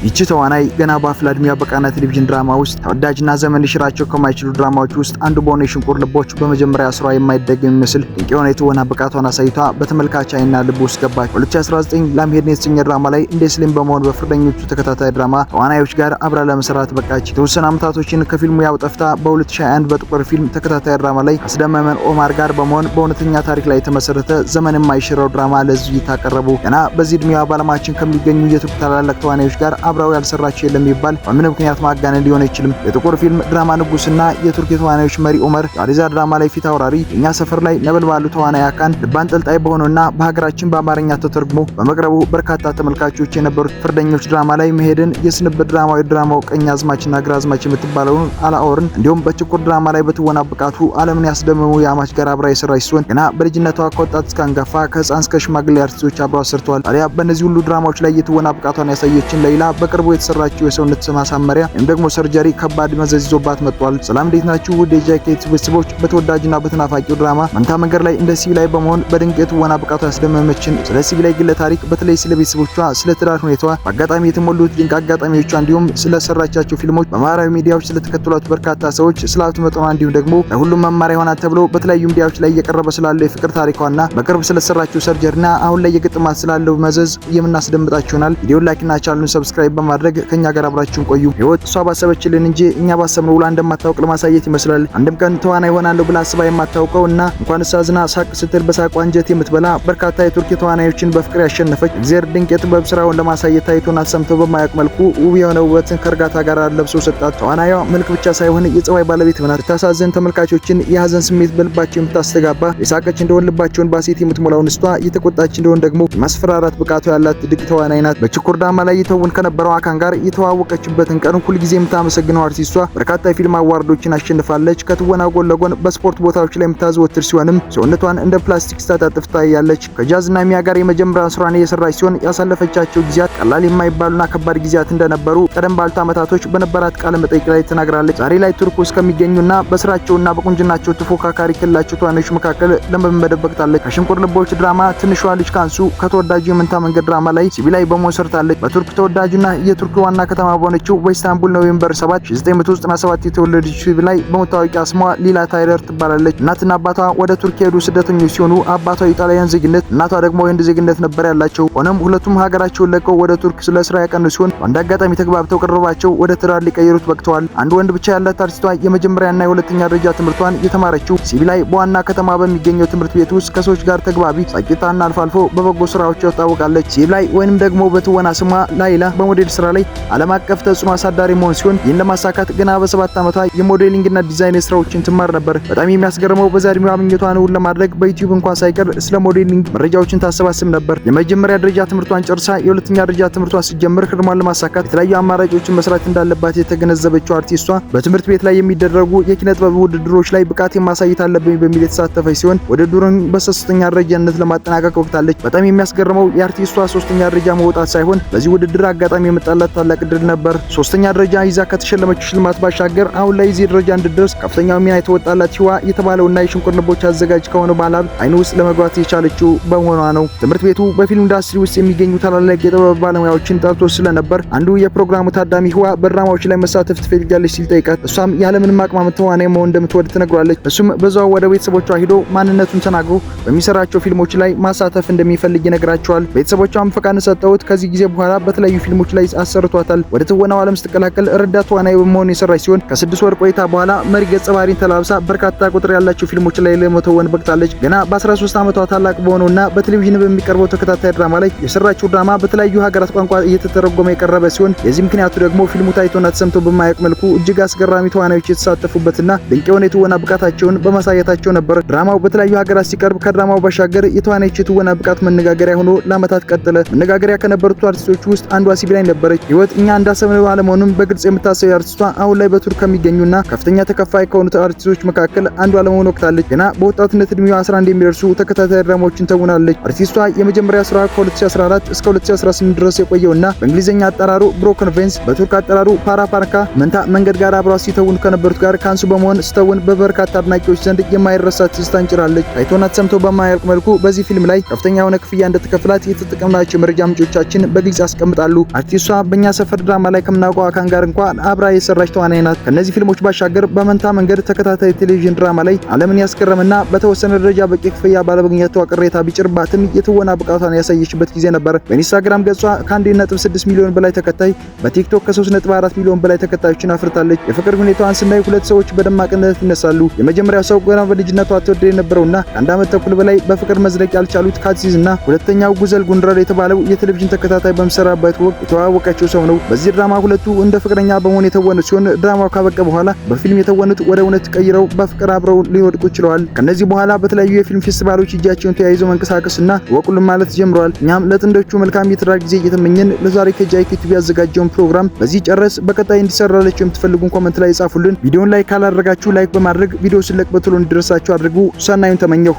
ይቺ ተዋናይ ገና በአፍላ ዕድሜዋ በቃና ቴሌቪዥን ድራማ ውስጥ ተወዳጅና ዘመን ሊሽራቸው ከማይችሉ ድራማዎች ውስጥ አንዱ በሆነ የሽንቁር ልቦች በመጀመሪያ ስራዋ የማይደገም የሚመስል ድንቅ የሆነ የትወና ብቃቷን አሳይቷ በተመልካች ዓይንና ልብ ውስጥ ገባች። 2019 ላምሄድ የተሰኘ ድራማ ላይ እንደ ስሊም በመሆን በፍርደኞቹ ተከታታይ ድራማ ተዋናዮች ጋር አብራ ለመስራት በቃች። የተወሰኑ ዓመታቶችን ከፊልሙ ያው ጠፍታ በ2021 በጥቁር ፊልም ተከታታይ ድራማ ላይ አስደመመን ኦማር ጋር በመሆን በእውነተኛ ታሪክ ላይ የተመሰረተ ዘመን የማይሽረው ድራማ ለህዝብ እየታቀረቡ ገና በዚህ ዕድሜዋ በዓለማችን ከሚገኙ የቱርክ ታላላቅ ተዋናዮች ጋር አብራው ያልሰራቸው የለም ይባል በምን ምክንያት ማጋነን ሊሆን አይችልም። የጥቁር ፊልም ድራማ ንጉስና የቱርክ የተዋናዮች መሪ ኡመር የአሪዛ ድራማ ላይ ፊት አውራሪ የኛ ሰፈር ላይ ነበልባሉ ተዋናይ አካን ልብ አንጠልጣይ በሆነና በሀገራችን በአማርኛ ተተርጉሞ በመቅረቡ በርካታ ተመልካቾች የነበሩት ፍርደኞች ድራማ ላይ መሄድን የስንብት ድራማዊ ድራማው ቀኛዝማችና ግራዝማች የምትባለውን አላኦርን እንዲሁም በችኩር ድራማ ላይ በትወና ብቃቱ ዓለምን ያስደመሙ የአማች ጋር አብራ የሰራች ሲሆን ገና በልጅነቷ ከወጣት እስከ አንጋፋ ከህፃን እስከ ሽማግሌ አርቲስቶች አብረው ሰርተዋል። ታዲያ በእነዚህ ሁሉ ድራማዎች ላይ የትወና ብቃቷን ያሳየችን ሌላ በቅርቡ የተሰራችው የሰውነት ማሳመሪያ ወይም ደግሞ ሰርጀሪ ከባድ መዘዝ ይዞባት መጥቷል። ሰላም እንዴት ናችሁ? ውድ የጃኬት ቤተሰቦች በተወዳጅና በተናፋቂው ድራማ መንታ መንገድ ላይ እንደ ሲቪ ላይ በመሆን በድንቅ የትወና ብቃቷ ያስደመመችን ስለ ሲቪ ላይ ግለ ታሪክ በተለይ ስለ ቤተሰቦቿ፣ ስለ ትዳር ሁኔታዋ፣ በአጋጣሚ የተሞሉት ድንቅ አጋጣሚዎቿ እንዲሁም ስለ ሰራቻቸው ፊልሞች በማህበራዊ ሚዲያዎች ስለተከተሏት በርካታ ሰዎች ስለ ሀብት መጠኗ እንዲሁም ደግሞ ለሁሉም መማሪያ ይሆናል ተብሎ በተለያዩ ሚዲያዎች ላይ እየቀረበ ስላለው የፍቅር ታሪኳና በቅርብ ስለሰራችው ሰርጀሪና አሁን ላይ የገጠማት ስላለው መዘዝ የምናስደምጣችሁናል። ቪዲዮ ላይክና ቻናሉን ሰብስክራይብ በማድረግ ከኛ ጋር አብራችሁን ቆዩ። ህይወት እሷ ባሰበችልን እንጂ እኛ ባሰብነው ውላ እንደማታውቅ ለማሳየት ይመስላል። አንድም ቀን ተዋናይ ሆናለሁ ብላ አስባ የማታውቀው እና እንኳን ሳዝና ሳቅ ስትል በሳቋ አንጀት የምትበላ በርካታ የቱርክ ተዋናዮችን በፍቅር ያሸነፈች እግዚአብሔር ድንቅ የጥበብ ስራውን ለማሳየት ታይቶና ሰምተው በማያውቅ መልኩ ውብ የሆነ ውበትን ከእርጋታ ጋር ለብሶ ሰጣት። ተዋናይዋ መልክ ብቻ ሳይሆን የጸባይ ባለቤት ናት። ታሳዝን ተመልካቾችን የሀዘን ስሜት በልባቸው የምታስተጋባ የሳቀች እንደሆን ልባቸውን ባሴት የምትሞላው ንስቷ የተቆጣች እንደሆን ደግሞ ማስፈራራት ብቃቱ ያላት ድንቅ ተዋናይ ናት። በችኩር ድራማ ላይ የተውን ከነበረው አካን ጋር የተዋወቀችበትን ቀን ሁል ጊዜ የምታመሰግነው አርቲስቷ በርካታ የፊልም አዋርዶችን አሸንፋለች። ከትወና ጎን ለጎን በስፖርት ቦታዎች ላይ የምታዘወትር ሲሆንም ሰውነቷን እንደ ፕላስቲክ ስታጣጥፍ ታያለች። ከጃዝና ሚያ ጋር የመጀመሪያ ስራን እየሰራች ሲሆን ያሳለፈቻቸው ጊዜያት ቀላል የማይባሉና ከባድ ጊዜያት እንደነበሩ ቀደም ባሉት ዓመታቶች በነበራት ቃለ መጠይቅ ላይ ተናግራለች። ዛሬ ላይ ቱርክ ውስጥ ከሚገኙና በስራቸውና በቁንጅናቸው ተፎካካሪ ከላቸው ተዋናዮች መካከል ለመመደብ በቅታለች። ከሽንቁር ልቦች ድራማ ትንሿ ልጅ ካንሱ ከተወዳጁ የመንታ መንገድ ድራማ ላይ ሲቪ ላይ በመሆን ሰርታለች። በቱርክ ተወዳጁና የቱርክ ዋና ከተማ በሆነችው በኢስታንቡል ኖቬምበር 7 1997 የተወለደች ሲቪ ላይ በመታወቂያ ስሟ ሊላ ታይለር ትባላለች። እናትና አባቷ ወደ ቱርክ የሄዱ ስደተኞች ሲሆኑ አባቷ የጣሊያን ዜግነት፣ እናቷ ደግሞ የህንድ ዜግነት ነበር ያላቸው። ሆነም ሁለቱም ሀገራቸውን ለቀው ወደ ቱርክ ስለ ስራ ያቀኑ ሲሆን በአንድ አጋጣሚ ተግባብተው ቅርባቸው ወደ ትዳር ሊቀይሩት በቅተዋል። አንድ ወንድ ብቻ ያላት አርቲስቷ የመጀመሪያና የሁለተኛ ደረጃ ትምህርቷን የተማረችው ሲቪ ላይ በዋና ከተማ በሚገኘው ትምህርት ቤት ውስጥ ከሰዎች ጋር ተግባቢ፣ ሳቂታና አልፎ አልፎ በበጎ ስራዎች ታወቃለች። ሲቪ ላይ ወይንም ደግሞ በትወና ስሟ ላይላ በሞዴል ስራ ላይ ዓለም አቀፍ ተጽዕኖ አሳዳሪ መሆን ሲሆን ይህን ለማሳካት ገና በ7 ዓመቷ የሞዴሊንግና ዲዛይን ስራዎችን ትማር ነበር። በጣም የሚያስገርመው በዛ ዕድሜዋ ምኞቷን እውን ለማድረግ በዩቲዩብ እንኳን ሳይቀር ስለ ሞዴሊንግ መረጃዎችን ታሰባስብ ነበር። የመጀመሪያ ደረጃ ትምህርቷን ጨርሳ የሁለተኛ ደረጃ ትምህርቷን ስትጀምር ህልሟን ለማሳካት የተለያዩ አማራጮችን መስራት እንዳለባት የተገነዘበችው አርቲስቷ በትምህርት ቤት ላይ የሚደረጉ የኪነ ጥበብ ውድድሮች ላይ ብቃት ማሳየት አለብኝ በሚል የተሳተፈች ሲሆን ውድድሩን በ3ኛ ደረጃነት ለማጠናቀቅ ወቅታለች። በጣም የሚያስገርመው የአርቲስቷ 3ኛ ደረጃ መውጣት ሳይሆን በዚህ ውድድር አጋጣሚ የመጣላት ታላቅ ድል ነበር። 3ኛ ደረጃ ይዛ ከተሸለመችው ሽልማት ባሻገር አሁን ላይ እዚህ ደረጃ እንድትደርስ ከፍተኛው ሚና የተወጣላት ህዋ የተባለውና የሽንቁር ልቦች አዘጋጅ ከሆነ ባለሀብት አይኑ ውስጥ ለመግባት የቻለችው በመሆኗ ነው። ትምህርት ቤቱ በፊልም ኢንዱስትሪ ውስጥ የሚገኙ ታላላቅ የጥበብ ባለሙያዎችን ጠርቶ ስለነበር አንዱ የፕሮግራሙ ታዳሚ ህዋ በድራማዎች ላይ መሳተፍ ትፈልጋለች ሲል ጠይቃት እሷም ያለምንም አቅማም ተዋናይ መሆን እንደምትወድ ትነግሯለች። እሱም በዛው ወደ ቤተሰቦቿ ሂዶ ማንነቱን ተናግሮ በሚሰራቸው ፊልሞች ላይ ማሳተፍ እንደሚፈልግ ይነግራቸዋል። ቤተሰቦቿም ፈቃድ ሰጠውት ከዚህ ጊዜ በኋላ በተለያዩ ፊልሞች ላይ አሰርቷታል። ወደ ትወናው ዓለም ስትቀላቀል ረዳት ተዋናይ በመሆን የሰራች ሲሆን ከ6 ወር ቆይታ በኋላ መሪ ገጸ ባህሪን ተላብሳ በርካታ ቁጥር ያላቸው ፊልሞች ላይ ለመተወን በቅታለች። ገና በ13 ዓመቷ ታላቅ በሆነውና በቴሌቪዥን በሚቀርበው ተከታታይ ድራማ ላይ የሰራችው ድራማ በተለያዩ ሀገራት ቋንቋ እየተተረጎመ የቀረበ ሲሆን የዚህ ምክንያቱ ደግሞ ፊልሙ ታይቶና ተሰምቶ በማያውቅ መልኩ እጅግ አስገራሚ ተዋናዮች የተሳተፉበትና ድንቅ የሆነ የትወና ብቃታቸውን በማሳየታቸው ነበር። ድራማው በተለያዩ ሀገራት ሲቀርብ ከድራማው ባሻገር የተዋናዮች የትወና ብቃት መነጋገሪያ ሆኖ ለዓመታት ቀጠለ። መነጋገሪያ ከነበሩት አርቲስቶች ውስጥ አንዷ ሲቪ ላይ ነበረች። ህይወት እኛ እንዳሰብነው አለመሆኑን በግልጽ የምታሳየው አርቲስቷ አሁን ላይ በቱርክ ከሚገኙና ከፍተኛ ተከፋይ ከሆኑት አርቲስቶች መካከል አንዷ ለመሆን ወቅታለች። ገና በወጣትነት እድሜዋ 11 የሚደርሱ ተከታታይ ድራማዎችን ተውናለች። አርቲስቷ የመጀመሪያ ስራ ከ2014 እስከ 2018 ድረስ የቆየውና በእንግሊዝኛ አጠራሩ ብሮከን ቬንስ በቱርክ አጠራሩ ፓራፓርካ መንታ መንገድ ጋር አብሯ ሲተውን ከነበሩት ጋር ካንሱ በመሆን ስተውን በበርካታ አድናቂዎች ዘንድ የማይረሳ ትዝታ እንጭራለች። ታይቶና ተሰምቶ በማያልቅ መልኩ በዚህ ፊልም ላይ ከፍተኛ የሆነ ክፍያ እንደተከፈላት የተጠቀምናቸው መረጃ ምንጮቻችን በግልጽ ያስቀምጣሉ። እሷ በእኛ ሰፈር ድራማ ላይ ከምናውቀው አካን ጋር እንኳን አብራ የሰራች ተዋናይ ናት። ከነዚህ ፊልሞች ባሻገር በመንታ መንገድ ተከታታይ ቴሌቪዥን ድራማ ላይ ዓለምን ያስገረመና በተወሰነ ደረጃ በቂ ክፍያ ባለማግኘቷ ቅሬታ ቢጭርባትም የትወና ብቃቷን ያሳየችበት ጊዜ ነበር። በኢንስታግራም ገጿ ከ1.6 ሚሊዮን በላይ ተከታይ፣ በቲክቶክ ከ3.4 ሚሊዮን በላይ ተከታዮችን አፍርታለች። የፍቅር ሁኔታዋን ስናይ ሁለት ሰዎች በደማቅነት ይነሳሉ። የመጀመሪያው ሰው ገና በልጅነቷ ተወደደ የነበረውና ከአንድ ዓመት ተኩል በላይ በፍቅር መዝለቅ ያልቻሉት ካትሲዝ እና ሁለተኛው ጉዘል ጉንድረር የተባለው የቴሌቪዥን ተከታታይ በሚሰራበት ወቅት የተዋወቀችው ሰው ነው። በዚህ ድራማ ሁለቱ እንደ ፍቅረኛ በመሆን የተወኑ ሲሆን ድራማው ካበቃ በኋላ በፊልም የተወኑት ወደ እውነት ቀይረው በፍቅር አብረው ሊወድቁ ችለዋል። ከነዚህ በኋላ በተለያዩ የፊልም ፌስቲቫሎች እጃቸውን ተያይዘው መንቀሳቀስና ወቁልን ማለት ጀምረዋል። እኛም ለጥንዶቹ መልካም የትዳር ጊዜ እየተመኘን ለዛሬ ከጃይክ ቲቪ ያዘጋጀውን ፕሮግራም በዚህ ጨረስ። በቀጣይ እንዲሰራላችሁ የምትፈልጉን ኮሜንት ላይ ጻፉልን። ቪዲዮን ላይክ ካላደረጋችሁ ላይክ በማድረግ ቪዲዮ ሲለቅ በቶሎ እንዲደርሳችሁ አድርጉ። ሰናዩን ተመኘሁ።